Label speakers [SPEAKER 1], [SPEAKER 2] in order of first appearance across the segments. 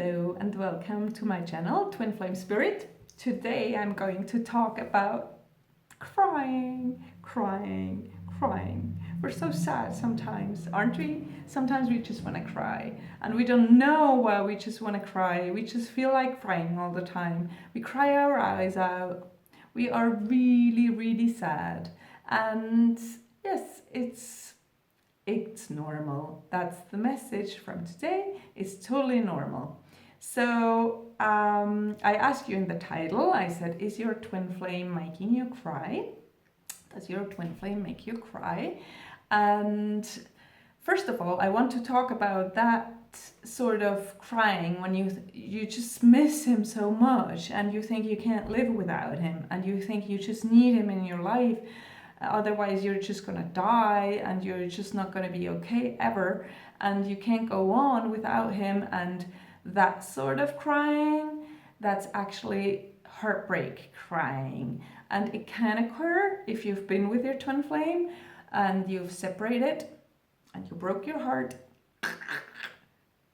[SPEAKER 1] Hello and welcome to my channel, Twin Flame Spirit. Today I'm going to talk about crying. We're so sad sometimes, aren't we? Sometimes we just want to cry and we don't know why we just want to cry. We just feel like crying all the time. We cry our eyes out. We are really sad. And yes, it's normal. That's the message from today. It's totally normal. So I asked you in the title, I said, is your twin flame making you cry? Does your twin flame make you cry? And first of all, I want to talk about that sort of crying when you just miss him so much and you think you can't live without him and you think you just need him in your life. Otherwise, you're just going to die and you're just not going to be okay ever. And you can't go on without him. And that sort of crying, that's actually heartbreak crying. And it can occur if you've been with your twin flame and you've separated and you broke your heart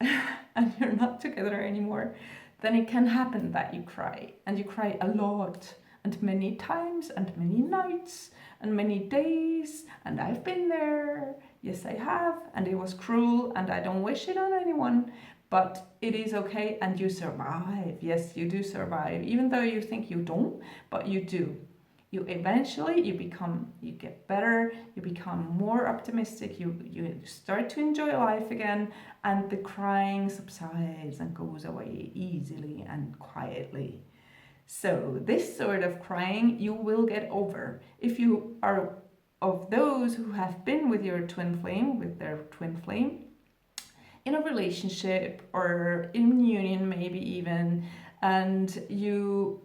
[SPEAKER 1] and you're not together anymore. Then it can happen that you cry. And you cry a lot and many times and many nights and many days, and I've been there. Yes, I have, and it was cruel, and I don't wish it on anyone, but it is okay, and you survive. Yes, you do survive, even though you think you don't, but you do. You eventually, you get better, you become more optimistic, you start to enjoy life again, and the crying subsides and goes away easily and quietly. So this sort of crying you will get over. If you are of those who have been with your twin flame, with their twin flame, in a relationship or in union maybe even, and you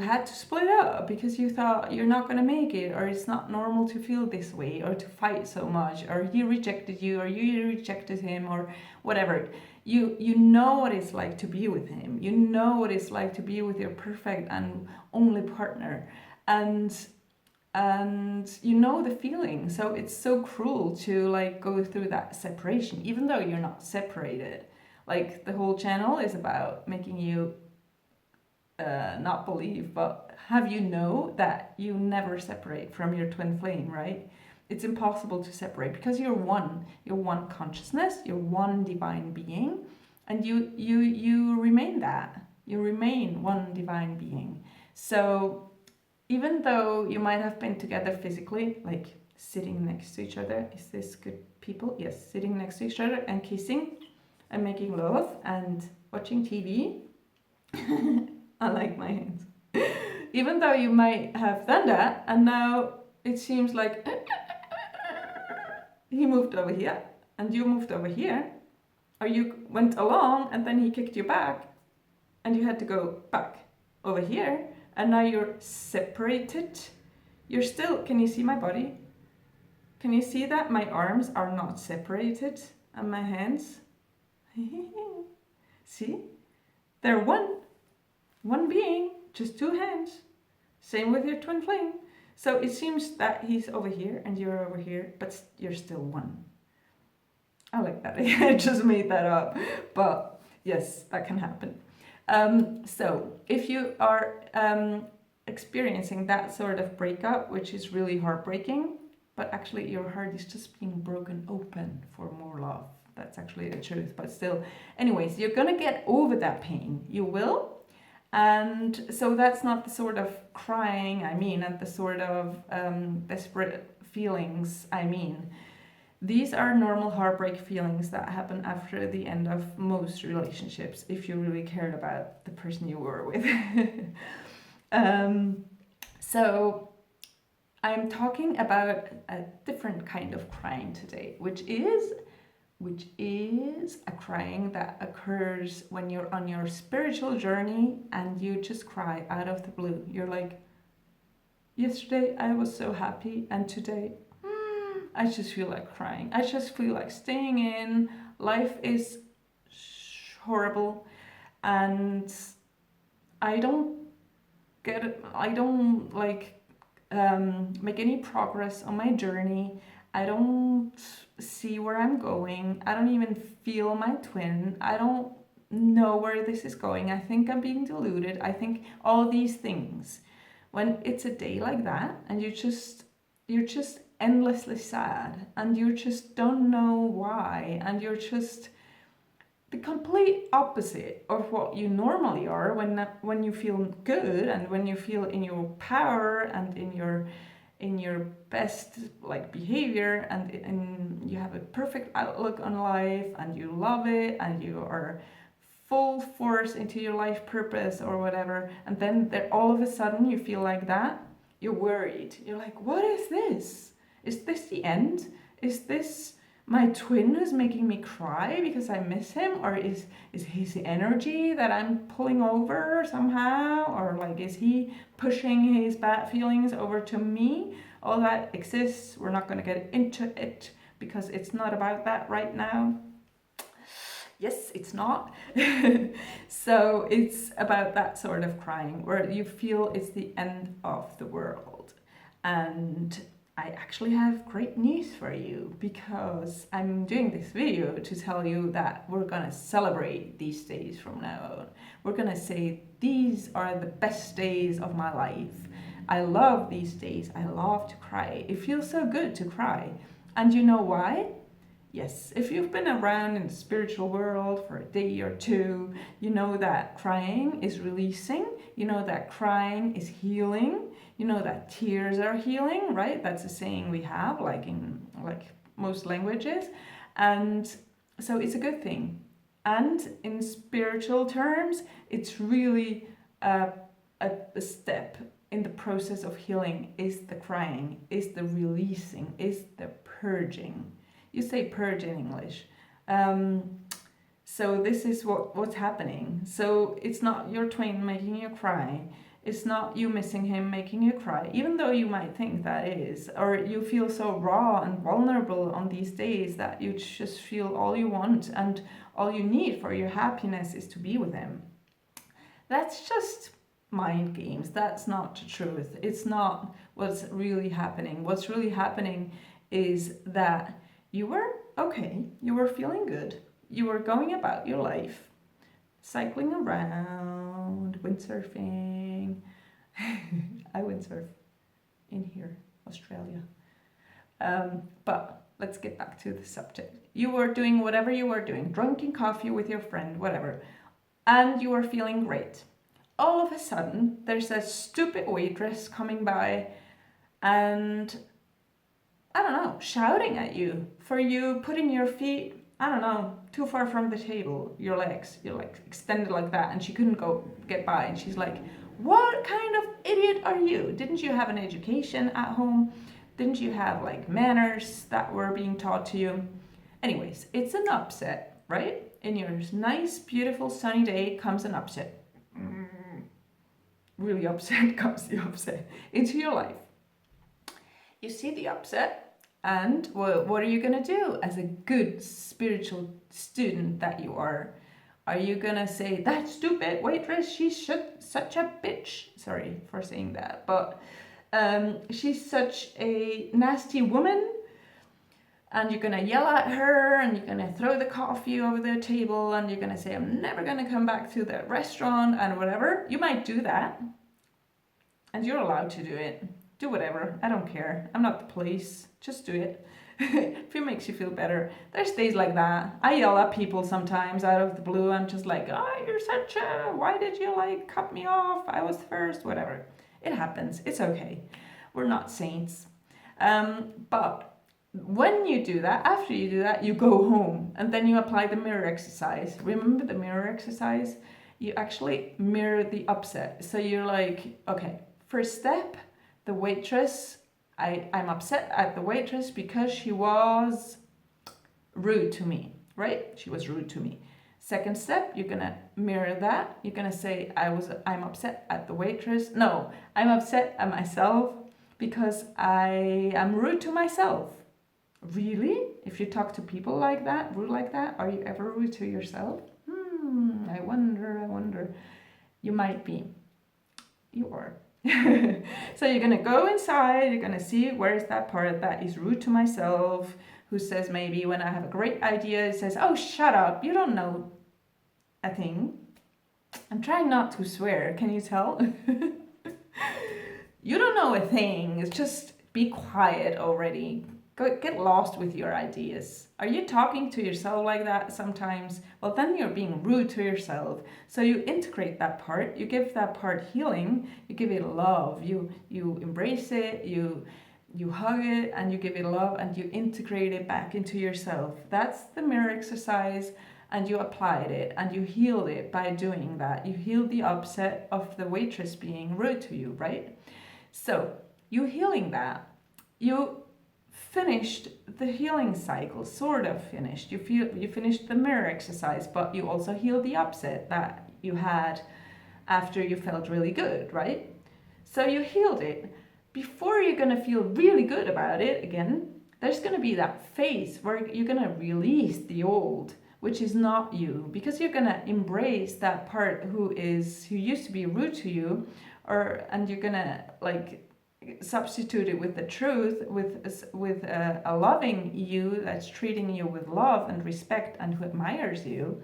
[SPEAKER 1] had to split up because you thought you're not going to make it, or it's not normal to feel this way, or to fight so much, or he rejected you, or you rejected him, or whatever. You know what it's like to be with him. You know what it's like to be with your perfect and only partner. And you know the feeling. So it's so cruel to like go through that separation, even though you're not separated. Like the whole channel is about making you not believe, but have you know that you never separate from your twin flame, right? It's impossible to separate because you're one consciousness, you're one divine being, and you remain that. You remain one divine being. So even though you might have been together physically, like sitting next to each other, is this good people? Yes, sitting next to each other and kissing and making love and watching TV. I like my hands. Even though you might have done that, and now it seems like he moved over here and you moved over here, or you went along and then he kicked you back and you had to go back over here, and now you're separated. You're still, can you see my body? Can you see that my arms are not separated and my hands? See? They're one being, just two hands. Same with your twin flame. So it seems that he's over here and you're over here, but you're still one. I like that. I just made that up. But yes, that can happen. So if you are experiencing that sort of breakup, which is really heartbreaking, but actually your heart is just being broken open for more love. That's actually the truth. But still, anyways, you're going to get over that pain. You will. And so that's not the sort of crying I mean, and the sort of desperate feelings I mean. These are normal heartbreak feelings that happen after the end of most relationships, if you really cared about the person you were with. So I'm talking about a different kind of crying today, which is a crying that occurs when you're on your spiritual journey and you just cry out of the blue. You're like, yesterday I was so happy and today I just feel like crying. I just feel like staying in. Life is horrible and I don't get it. I don't like make any progress on my journey. I don't see where I'm going. I don't even feel my twin. I don't know where this is going. I think I'm being deluded. I think all these things. When it's a day like that and you're just endlessly sad and you just don't know why, and you're just the complete opposite of what you normally are when you feel good and when you feel in your power and in your best like behavior, and you have a perfect outlook on life and you love it and you are full force into your life purpose or whatever, and then there all of a sudden you feel like that, you're worried. You're like, what is this? Is this the end? Is this my twin who's making me cry because I miss him? Or is his energy that I'm pulling over somehow? Or like, is he pushing his bad feelings over to me? All that exists. We're not going to get into it because it's not about that right now. Yes, it's not. So it's about that sort of crying where you feel it's the end of the world. And I actually have great news for you, because I'm doing this video to tell you that we're gonna celebrate these days from now on. We're gonna say these are the best days of my life. I love these days. I love to cry. It feels so good to cry. And you know why? Yes, if you've been around in the spiritual world for a day or two, you know that crying is releasing, you know that crying is healing, you know that tears are healing, right? That's a saying we have, like in most languages. And so it's a good thing. And in spiritual terms, it's really a step in the process of healing is the crying, is the releasing, is the purging. You say purge in English. So this is what's happening. So it's not your twin making you cry. It's not you missing him making you cry, even though you might think that is. Or you feel so raw and vulnerable on these days that you just feel all you want and all you need for your happiness is to be with him. That's just mind games. That's not the truth. It's not what's really happening. What's really happening is that you were okay, you were feeling good, you were going about your life, cycling around, windsurfing. I windsurf in here, Australia. But let's get back to the subject. You were doing whatever you were doing, drinking coffee with your friend, whatever, and you were feeling great. All of a sudden, there's a stupid waitress coming by and I don't know, shouting at you for you putting your feet, I don't know, too far from the table, your legs, you're like extended like that, and she couldn't get by, and she's like, what kind of idiot are you? Didn't you have an education at home? Didn't you have like manners that were being taught to you? Anyways, it's an upset, right? In your nice, beautiful, sunny day comes an upset. Really upset comes the upset into your life. You see the upset. And what are you going to do as a good spiritual student that you are? Are you going to say, that stupid waitress, she's such a bitch? Sorry for saying that, but she's such a nasty woman. And you're going to yell at her and you're going to throw the coffee over the table and you're going to say, I'm never going to come back to the restaurant and whatever. You might do that. And you're allowed to do it. Do whatever, I don't care. I'm not the police, just do it. If it makes you feel better. There's days like that. I yell at people sometimes out of the blue. I'm just like, oh, you're such a, why did you like cut me off? I was first, whatever. It happens, it's okay. We're not saints. But when you do that, after you do that, you go home and then you apply the mirror exercise. Remember the mirror exercise? You actually mirror the upset. So you're like, okay, first step, the waitress, I'm upset at the waitress because she was rude to me, right? She was rude to me. Second step, you're gonna mirror that. You're gonna say, I'm upset at the waitress. No, I'm upset at myself because I am rude to myself. Really? If you talk to people like that, rude like that, are you ever rude to yourself? I wonder. You might be. You are. So you're gonna go inside, you're gonna see where is that part that is rude to myself, who says maybe when I have a great idea, it says, oh, shut up, you don't know a thing. I'm trying not to swear, can you tell? You don't know a thing, it's just be quiet already. Get lost with your ideas. Are you talking to yourself like that sometimes? Well, then you're being rude to yourself. So you integrate that part, you give that part healing, you give it love, you embrace it, you hug it, and you give it love, and you integrate it back into yourself. That's the mirror exercise, and you applied it, and you healed it by doing that. You healed the upset of the waitress being rude to you, right? So you healing that, you finished the healing cycle, sort of finished. You finished the mirror exercise, but you also healed the upset that you had after you felt really good, right? So you healed it. Before you're gonna feel really good about it again, there's gonna be that phase where you're gonna release the old, which is not you, because you're gonna embrace that part who used to be rude to you, and you're gonna like substitute it with the truth, with a loving you that's treating you with love and respect and who admires you.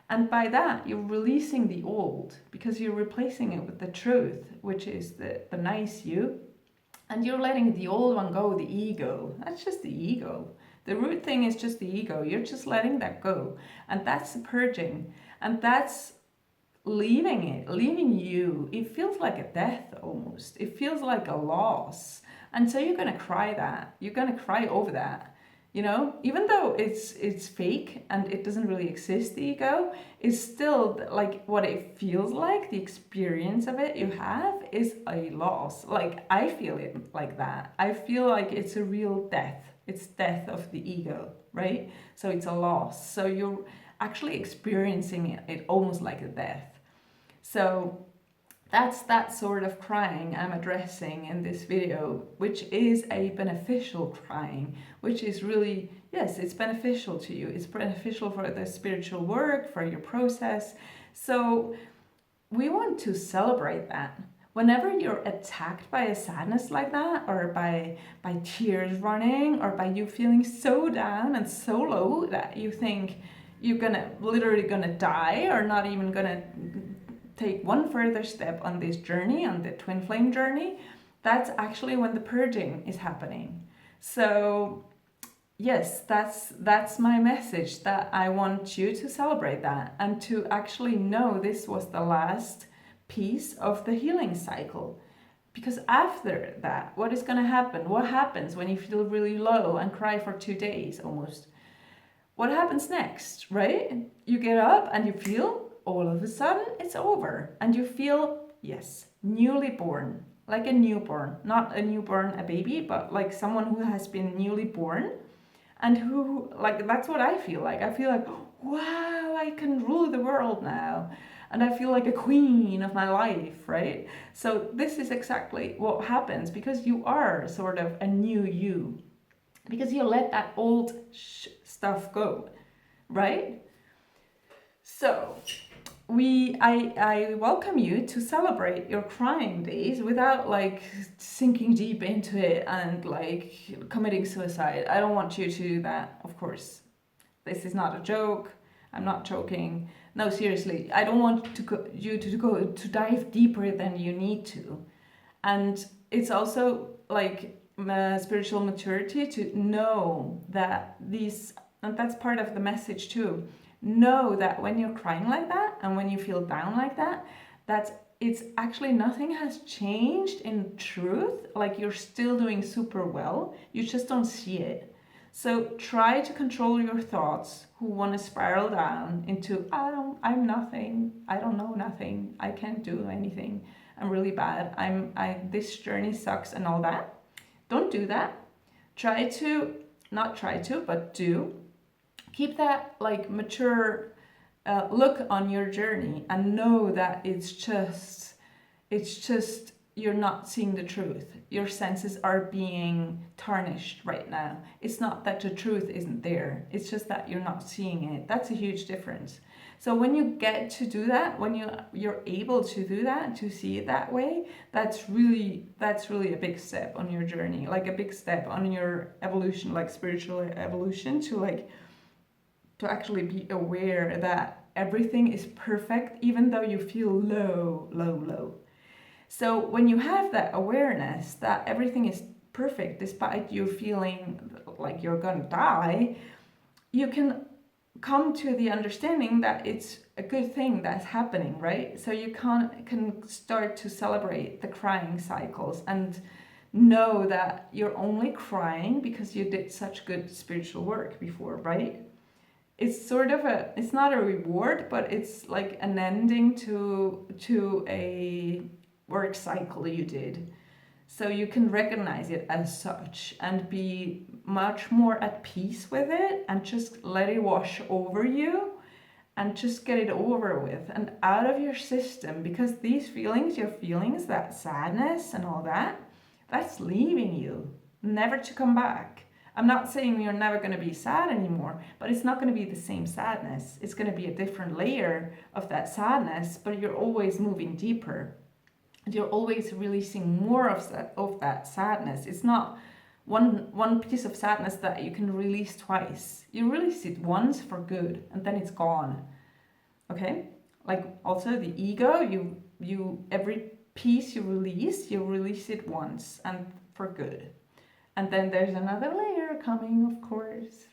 [SPEAKER 1] And by that, you're releasing the old because you're replacing it with the truth, which is the nice you. And you're letting the old one go, the ego. That's just the ego. The root thing is just the ego. You're just letting that go. And that's the purging. And that's leaving you. It feels like a death almost. It feels like a loss. And so you're going to cry that. You're going to cry over that. You know, even though it's fake and it doesn't really exist, the ego, is still like what it feels like. The experience of it you have is a loss. Like I feel it like that. I feel like it's a real death. It's death of the ego, right? So it's a loss. So you're actually experiencing it almost like a death. So that's that sort of crying I'm addressing in this video, which is a beneficial crying, which is really, yes, it's beneficial to you. It's beneficial for the spiritual work, for your process. So we want to celebrate that. Whenever you're attacked by a sadness like that, or by tears running, or by you feeling so down and so low that you think you're literally gonna die, or not even gonna take one further step on this journey, on the twin flame journey, that's actually when the purging is happening. So yes, that's my message, that I want you to celebrate that and to actually know this was the last piece of the healing cycle. Because after that, what is going to happen? What happens when you feel really low and cry for 2 days almost? What happens next, right? You get up and you feel, all of a sudden it's over, and you feel, yes, newly born, like a newborn, not a newborn, a baby, but like someone who has been newly born, and who, like, that's what I feel like. I feel like, wow, I can rule the world now, and I feel like a queen of my life, right? So this is exactly what happens, because you are sort of a new you, because you let that old stuff go, right? So I welcome you to celebrate your crying days without like sinking deep into it and like committing suicide. I don't want you to do that, of course. This is not a joke. I'm not joking. No, seriously, I don't want you to dive deeper than you need to. And it's also like spiritual maturity to know that and that's part of the message too. Know that when you're crying like that and when you feel down like that, it's actually nothing has changed in truth. Like you're still doing super well. You just don't see it. So try to control your thoughts who want to spiral down into, I'm nothing. I don't know nothing. I can't do anything. I'm really bad. This journey sucks and all that. Don't do that. But do. Keep that like mature look on your journey and know that it's just you're not seeing the truth. Your senses are being tarnished right now. It's not that the truth isn't there. It's just that you're not seeing it. That's a huge difference. So when you get to do that, when you're able to do that, to see it that way, that's really a big step on your journey, like a big step on your evolution, like spiritual evolution, to actually be aware that everything is perfect, even though you feel low. So when you have that awareness that everything is perfect, despite you feeling like you're gonna die, you can come to the understanding that it's a good thing that's happening, right? So you can start to celebrate the crying cycles and know that you're only crying because you did such good spiritual work before, right? It's sort of it's not a reward, but it's like an ending to a work cycle you did. So you can recognize it as such and be much more at peace with it and just let it wash over you and just get it over with and out of your system, because these feelings, your feelings, that sadness and all that, that's leaving you, never to come back. I'm not saying you're never going to be sad anymore, but it's not going to be the same sadness. It's going to be a different layer of that sadness, but you're always moving deeper. You're always releasing more of that sadness. It's not one piece of sadness that you can release twice. You release it once for good, and then it's gone. Okay? Like also the ego, you every piece you release it once and for good. And then there's another layer coming, of course,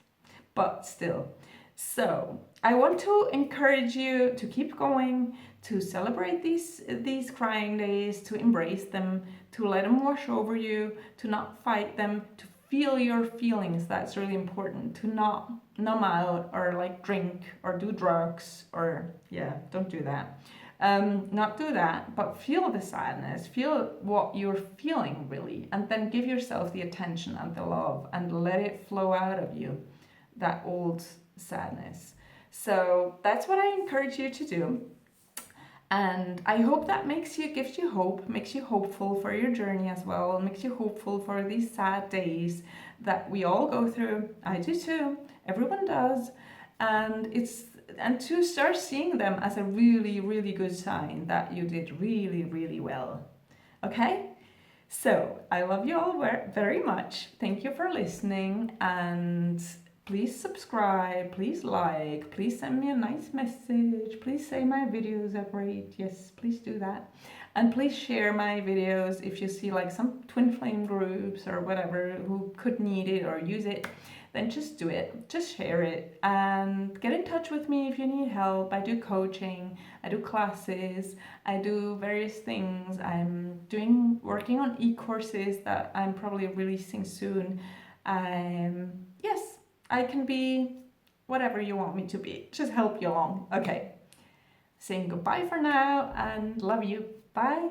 [SPEAKER 1] but still. So I want to encourage you to keep going, to celebrate these crying days, to embrace them, to let them wash over you, to not fight them, to feel your feelings. That's really important. To not numb out or like drink or do drugs or don't do that. Not do that, but feel the sadness, feel what you're feeling really, and then give yourself the attention and the love and let it flow out of you, that old sadness. So that's what I encourage you to do. And I hope that gives you hope, makes you hopeful for your journey as well, makes you hopeful for these sad days that we all go through. I do too, everyone does. And to start seeing them as a really, really good sign that you did really, really well. Okay? So I love you all very much. Thank you for listening, and please subscribe, please like, please send me a nice message, please say my videos are great. Yes, please do that. And please share my videos if you see like some twin flame groups or whatever who could need it or use it. Then just do it, just share it, and get in touch with me if you need help. I do coaching, I do classes, I do various things. I'm working on e-courses that I'm probably releasing soon. Yes, I can be whatever you want me to be, just help you along. Okay, saying goodbye for now and love you. Bye.